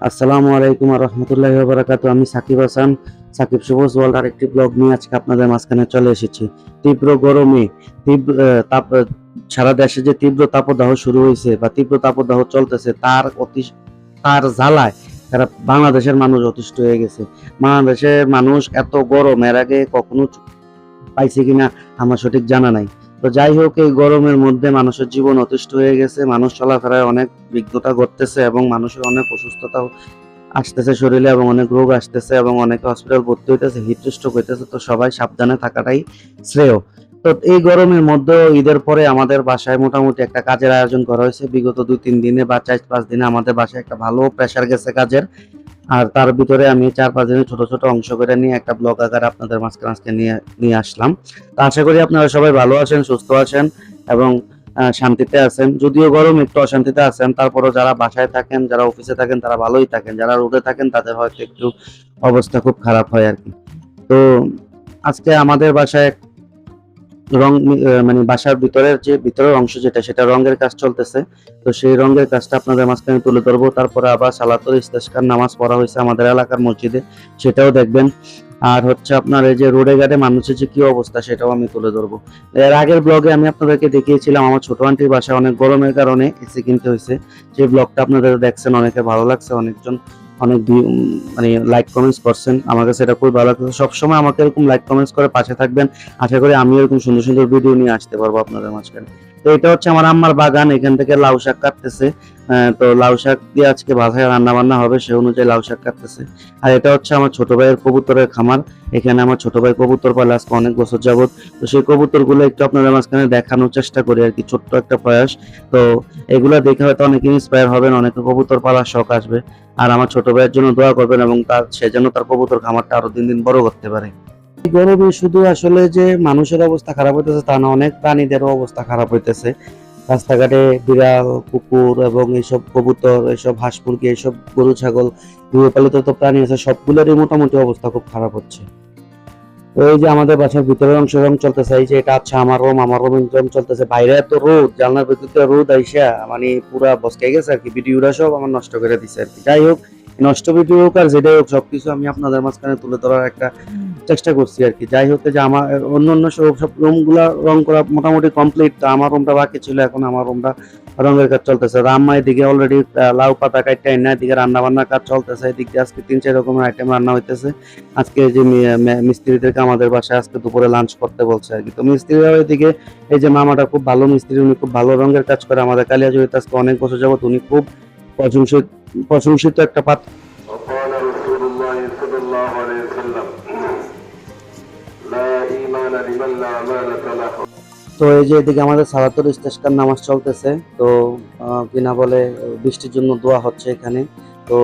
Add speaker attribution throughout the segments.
Speaker 1: আসসালামু আলাইকুম রহমতুল্লাহি ওয়া বারাকাতুহু। আমি সাকিব হাসান, সাকিব শুভস ওয়ার্ল্ড আরেকটি ব্লগ নিয়ে আজকে আপনাদের মাঝখানে চলে এসেছি। তীব্র গরমে তীব্র তাপ সারা দেশে যে তীব্র তাপদাহ শুরু হয়েছে বা তীব্র তাপদাহ চলতেছে তার জ্বালায় তারা বাংলাদেশের মানুষ অতিষ্ঠ হয়ে গেছে। বাংলাদেশের মানুষ এত গরম এর আগে কখনো পাইছে কিনা আমার সঠিক জানা নাই। তো যাই হোক, এই গরমের মধ্যে মানুষের জীবন অতিষ্ঠ হয়ে গেছে, মানুষ চলাফেরায় অনেক বিঘ্নতা ঘটতেছে এবং মানুষের অনেক অসুস্থতা আসতেছে শরীরে এবং অনেক রোগ আসতেছে এবং অনেকে হসপিটাল ভর্তি হইতেছে, হিটস্ট্রোক হইতেছে। তো সবাই সাবধানে থাকাটাই শ্রেয়। তো এই গরমের মধ্যে ঈদের পরে আমাদের বাসায় মোটামুটি একটা কাজের আয়োজন করা হয়েছে। বিগত 2-3 দিনে বা 4-5 দিনে আমাদের বাসায় একটা ভালো প্রেসার গেছে কাজের। আর তার ভিতরে আমি 4-5 দিনের ছোট ছোট অংশ করে নিয়ে একটা ব্লগ আকারে আপনাদের মাঝখানে আজকে নিয়ে নিয়ে আসলাম। তো আশা করি আপনারা সবাই ভালো আছেন, সুস্থ আছেন এবং শান্তিতে আছেন। যদিও গরম একটু অশান্তিতে আছেন, তারপরও যারা বাসায় থাকেন, যারা অফিসে থাকেন তারা ভালোই থাকেন, যারা রোডে থাকেন তাদের হয়তো একটু অবস্থা খুব খারাপ হয় আর কি। তো আজকে আমাদের বাসায় রং মানে বাসার ভিতরের অংশ যেটা সেটা রঙের কাজ চলতেছে। তো সেই রঙের কাজটা আপনাদের মাঝখানে তুলে ধরবো। তারপরে আবার সালাতুল ইস্তেস্কার নামাজ পড়া হয়েছে আমাদের এলাকার মসজিদে, সেটাও দেখবেন। আর হচ্ছে আপনার এই যে রোডে ঘাটে মানুষের যে কি অবস্থা সেটাও আমি তুলে ধরবো। এর আগের ব্লগে আমি আপনাদেরকে দেখিয়েছিলাম আমার ছোট আন্টির বাসায় অনেক গরমের কারণে এসি কিনতে হয়েছে। সেই ব্লগটা আপনাদের দেখছেন, অনেকে ভালো লাগছে, অনেকজন অনেক মানে লাইক কমেন্টস করছেন। আমার কাছে এটা খুবই ভালো লাগছে। সবসময় আমাকে এরকম লাইক কমেন্টস করে পাশে থাকবেন। আশা করি আমি এরকম সুন্দর সুন্দর ভিডিও নিয়ে আসতে পারবো আপনাদের মাঝখানে। তো এটা হচ্ছে আমার আম্মার বাগান, এখান থেকে লাউ শাক কাটতেছে। তো লাউ শাক দিয়ে আজকে বাসায় রান্না বান্না হবে, সে অনুযায়ী লাউ শাক কাটতেছে। আর এটা হচ্ছে আমার ছোট ভাইয়ের কবুতরের খামার। এখানে আমার ছোট ভাই কবুতর পালে আজকে অনেক বছর যাবত। তো সেই কবুতর গুলো একটু আপনাদের মাঝখানে দেখানোর চেষ্টা করি আর কি, ছোট্ট একটা প্রয়াস। তো এগুলা দেখে হয়তো অনেকে ইন্সপায়ার হবেন, অনেকে কবুতর পালার শখ আসবে। আর আমার ছোট ভাইয়ের জন্য দোয়া করবেন এবং সে যেন তার কবুতর খামারটা আরো দিন দিন বড় করতে পারে। এই গরমে শুধু আসলে যে মানুষের অবস্থা খারাপ হইতেছে তা না, অনেক প্রাণীদেরও অবস্থা খারাপ হইতেছে। রাস্তাঘাটে বিড়াল, কুকুর এবং এইসব কবুতর, এইসব হাঁস মুরগি, এইসব গরু ছাগল, গৃহপালিত তো প্রাণী আছে, সবগুলোরই মোটামুটি অবস্থা খুব খারাপ হচ্ছে। তো এই যে আমাদের বাসার ভিতরের অংশ রং চলতেছে, এই যে এটা আচ্ছা আমার রুম রং চলতেছে। বাইরে এত রোদ, জানলার ভিতর থেকে রোদ আইসা মানে পুরা বসকে গেছে আর কি। ভিডিওটা সব আমার নষ্ট করে দিছে আর কি। যাই হোক, নষ্ট ভিডিও হোক আর যেটাই হোক, সবকিছু আমি আপনাদের মাঝখানে তুলে ধরার একটা চেষ্টা করছি আর কি। যাই হোক, যে আমার অন্য সব রুম গুলা রং করা মোটামুটি কমপ্লিট। তো আমার রুমটা বাকি ছিল, এখন আমার রুমটা রঙের কাজ চলতেছে। রাম্মা এদিকে অলরেডি লাউ পাতা কাটতে না, এদিকে রান্না বান্নার কাজ চলতেছে। এদিক দিয়ে আজকে 3-4 রকমের আইটেম রান্না হইতেছে। আজকে যে মিস্ত্রিদেরকে আমাদের বাসায় আজকে দুপুরে লাঞ্চ করতে বলছে আর কি। তো মিস্ত্রিরাও এদিকে, এই যে মামাটা খুব ভালো মিস্ত্রি, উনি খুব ভালো রঙের কাজ করে আমাদের কালিয়াজুড়িতে আজকে অনেক বছর যাবত। উনি খুব প্রশংসিত প্রশংসিত একটা পাত্র।
Speaker 2: وقال رسول الله صلى الله عليه وسلم لا إيمان لمن لا أمانة له।
Speaker 1: তো এই যে এদিকে আমাদের সালাতুল ইস্তেস্কার নামাজ চলতেছে। তো কিনা বলে বৃষ্টির জন্য দোয়া হচ্ছে এখানে। তো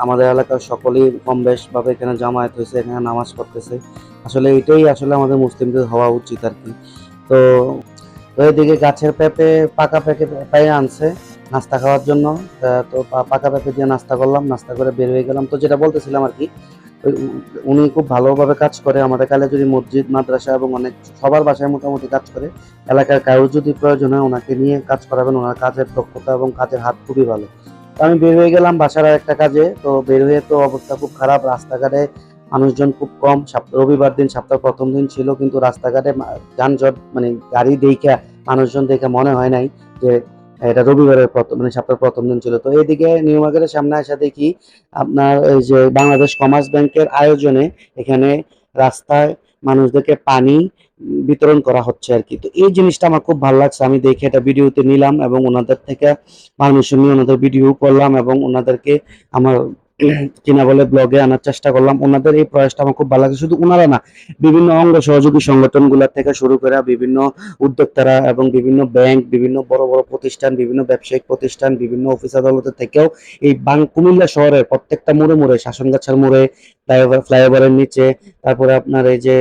Speaker 1: আমাদের এলাকার সকলেই কম বেশ ভাবে এখানে জামায়াত হয়েছে, এখানে নামাজ পড়তেছে। আসলে এটাই আসলে আমাদের মুসলিমদের হওয়া উচিত আর কি। তো তো এদিকে গাছের পেঁপে, পাকা পেঁপে পেয়ে আনছে নাস্তা খাওয়ার জন্য। তো পাকা পেঁপে দিয়ে নাস্তা করলাম, নাস্তা করে বের হয়ে গেলাম। তো যেটা বলতেছিলাম আর কি, উনি খুব ভালোভাবে কাজ করে আমাদের কালিয়াজুড়ি মসজিদ, মাদ্রাসা এবং অনেক সবার বাসায় মোটামুটি কাজ করে। এলাকার কারোর যদি প্রয়োজন হয় ওনাকে নিয়ে কাজ করাবেন, ওনার কাজের দক্ষতা এবং কাজের হাত খুবই ভালো। তো আমি বের হয়ে গেলাম বাসার একটা কাজে। তো বের হয়ে তো অবস্থা খুব খারাপ, রাস্তাঘাটে মানুষজন খুব কম। রবিবার দিন, সপ্তাহের প্রথম দিন ছিল, কিন্তু রাস্তাঘাটে যানজট মানে গাড়ি দেখা, মানুষজন দেখে মনে হয় নাই যে এটা রবিবারের প্রথম মানে সপ্তাহের প্রথম দিন ছিল। তো এইদিকে নিউ মার্কেটের সামনে আসা দেখি আপনার এই যে বাংলাদেশ কমার্স ব্যাংকের আয়োজনে এখানে রাস্তায় মানুষদেরকে পানি বিতরণ করা হচ্ছে আর কি। তো এই জিনিসটা আমার খুব ভালো লাগছে, আমি দেখে এটা ভিডিওতে নিলাম এবং ওনাদের থেকে পারমিশন নিয়ে ওনাদের ভিডিও করলাম এবং ওনাদেরকে আমার কিনা বলে ব্লগে আনার চেষ্টা করলাম। ওনাদের এই প্রয়াসটা আমার খুব ভালো লাগে। শুধু ওনারা না, বিভিন্ন অঙ্গ সহযোগী সংগঠনগুলো থেকে শুরু করে বিভিন্ন উদ্যোক্তারা এবং বিভিন্ন ব্যাংক, বিভিন্ন বড় বড় প্রতিষ্ঠান, বিভিন্ন ব্যবসায়িক প্রতিষ্ঠান, বিভিন্ন অফিস আদালতের থেকেও এই কুমিল্লা শহরের প্রত্যেকটা মোড়ে মোড়ে, শাসনগাছার মোড়ে, ফ্লাইওভারের নিচে, তারপরে আপনার এই যে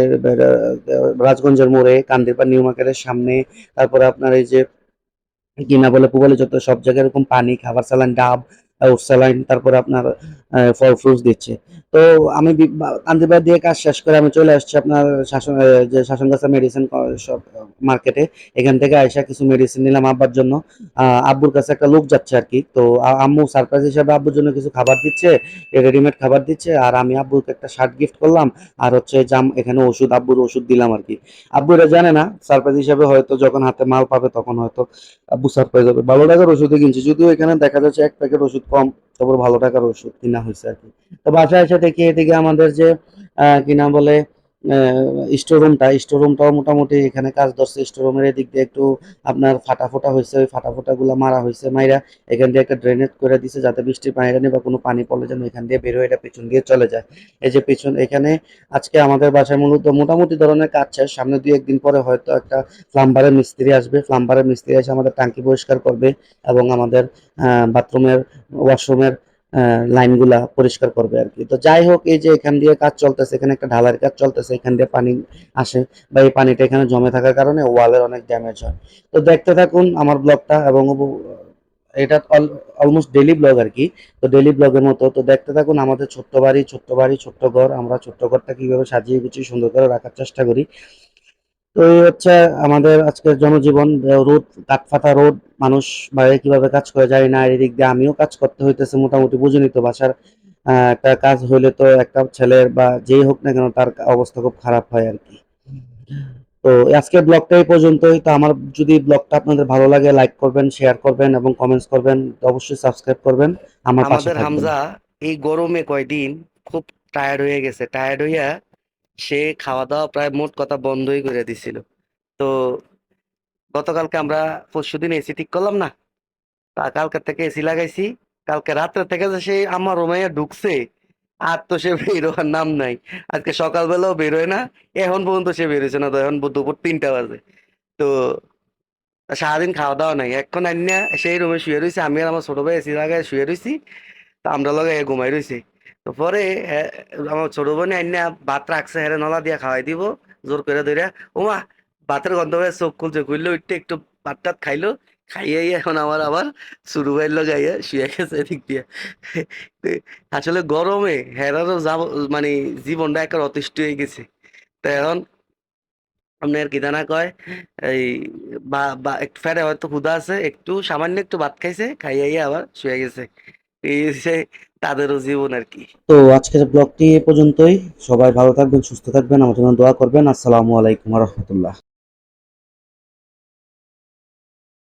Speaker 1: রাজগঞ্জের মোড়ে, কান্দিরপাড় নিউ মার্কেটের সামনে, তারপরে আপনার এই যে কিনা বলে পুবালি চত্বর, সব জায়গায় এরকম পানি, খাবার সালান, ডাব স্যালাইন, তারপরে আপনার ফল ফ্রুটস দিচ্ছে। তো আমি কান্দিবার দিয়ে কাজ শেষ করে আমি চলে আসছি আপনার যে শাসনগাছা মেডিসিন সব মার্কেটে। এখান থেকে আইসা কিছু মেডিসিন নিলাম আব্বার জন্য। আব্বুর কাছে একটা লোক যাচ্ছে আর কি, তো আম্মু সারপ্রাইজ হিসাবে আব্বুর জন্য কিছু খাবার দিচ্ছে, রেডিমেড খাবার দিচ্ছে, আর আমি আব্বুকে একটা শার্ট গিফট করলাম। আর হচ্ছে এখানে ওষুধ, আব্বুর ওষুধ দিলাম আর কি। আব্বু এটা জানে না, সারপ্রাইজ হিসাবে হয়তো যখন হাতে মাল পাবে তখন হয়তো আব্বু সারপ্রাইজ হবে। 12 টাকার ওষুধে কিনছি, যদিও এখানে দেখা যাচ্ছে 1 প্যাকেট ওষুধ কম, তারপর ভালো টাকার ওষুধ কিনা হয়েছে আর কি। তো বাসায় এসে দেখি এদিকে আমাদের যে কি নাম বলে স্টোর রুমটাও মোটামুটি এখানে কাজ ধরছে। স্টোর রুমের এদিক দিয়ে একটু আপনার ফাটা ফোটা হয়েছে, ওই ফাটা ফোটা গুলা মারা হয়েছে, মাইরা এখান দিয়ে একটা ড্রেনেজ করে দিছে, যাতে বৃষ্টির পানি টানি বা কোনো পানি পড়লে যেন এখান দিয়ে বের হয়ে এটা পেছন দিয়ে চলে যায়। এই যে পেছন এখানে আজকে আমাদের বাসায় মূলত মোটামুটি ধরনের কাজ শেষ। সামনে 2-1 দিন পরে হয়তো একটা প্লাম্বারের মিস্ত্রি আসবে, প্লাম্বারের মিস্ত্রি এসে আমাদের টাঙ্কি পরিষ্কার করবে এবং আমাদের বাথরুমের ওয়াশরুমের লাইনগুলা পরিষ্কার করবে আর কি। তো যাই হোক, এই যে এখান দিয়ে কাজ চলতেছে, এখানে একটা ঢালাইয়ের কাজ চলতেছে, এখান দিয়ে পানি আসে বা এই পানিটা এখানে জমে থাকার কারণে ওয়ালের অনেক ড্যামেজ হয়। তো দেখতে থাকুন আমার ব্লগটা, এবং এটা অলমোস্ট ডেইলি ব্লগ আর কি। তো ডেইলি ব্লগের মতো তো দেখতে থাকুন আমাদের ছোট্ট বাড়ি ছোট্ট ঘর, আমরা ছোট্ট ঘরটা কিভাবে সাজিয়ে গুছিয়ে সুন্দর করে রাখার চেষ্টা করি। তো এই হচ্ছে আমাদের আজকের জনজীবন। রোদ, কাঠফাটা রোদ, মানুষ বাইরে কিভাবে কাজ করে যায় না, এদিক দিয়ে আমিও কাজ করতে হইতেছে মোটামুটি, বুঝিনি তো বাসার একটা কাজ হইলে তো একটা ছেলের বা যেই হোক না কেন তার অবস্থা খুব খারাপ হয় আর কি। তো আজকের ব্লগটা এই পর্যন্তই। তো আমার যদি ব্লগটা আপনাদের ভালো লাগে, লাইক করবেন, শেয়ার করবেন এবং কমেন্টস করবেন, তো অবশ্যই সাবস্ক্রাইব করবেন, আমার পাশে
Speaker 3: আমাদের
Speaker 1: থাকবেন।
Speaker 3: হামজা এই গরমে কয়দিন খুব টায়ার্ড হয়ে গেছে। টায়ার্ড হইয়া সে খাওয়া দাওয়া প্রায় মোট কথা বন্ধই করে দিছিল। তো গতকালকে আমরা পরশুদিন এসি ঠিক করলাম না, তা কালকে থেকে এসি লাগাইছি। কালকে রাত্রে থেকে যে সে আমার রুমে ঢুকছে, আর তো সে বের হওয়ার নাম নাই। আজকে সকালবেলাও বেরোয় না, এখন পর্যন্ত সে বেরোছে না, তো এখন দুপুর 3টা বাজে। তো সারাদিন খাওয়া দাওয়া নাই, এখন আন্যা সেই রুমে শুয়ে রয়েছে, আমি আর আমার ছোট ভাই এসি লাগায় শুয়ে রয়েছি। তো আমরা লগে ঘুমাই রয়েছি। তো পরে আমার ছোট বোনে আইনা ভাত রাখছে, হেরে নলা দিয়া খাওয়াই দিব জোর করে ধরে। ওমা, ভাতের গন্ধ হয়ে চোখ খুলছে, খুললে উঠতে একটু ভাত টাত খাইলো। খাইয়াই এখন আমার আবার শুরু হইলো গাইয়া শুয়ে গেছে এদিক দিয়ে। তো আসলে গরমে হেরারও যাব, মানে জীবনটা একটা অতিষ্ঠ হয়ে গেছে। তো এখন আপনার কি দানা কয়, এই বা বা একটু ফেরে হয়তো ক্ষুধা আছে, একটু সামান্য একটু ভাত খাইছে, খাইয়াই আবার শুয়ে গেছে। এই হচ্ছে তাদেরও জীবন আর কি।
Speaker 1: তো আজকের ব্লগটি এ পর্যন্তই। সবাই ভালো থাকবেন, সুস্থ থাকবেন, আমার জন্য দোয়া করবেন। আসসালামু আলাইকুম ওয়া রাহমাতুল্লাহ।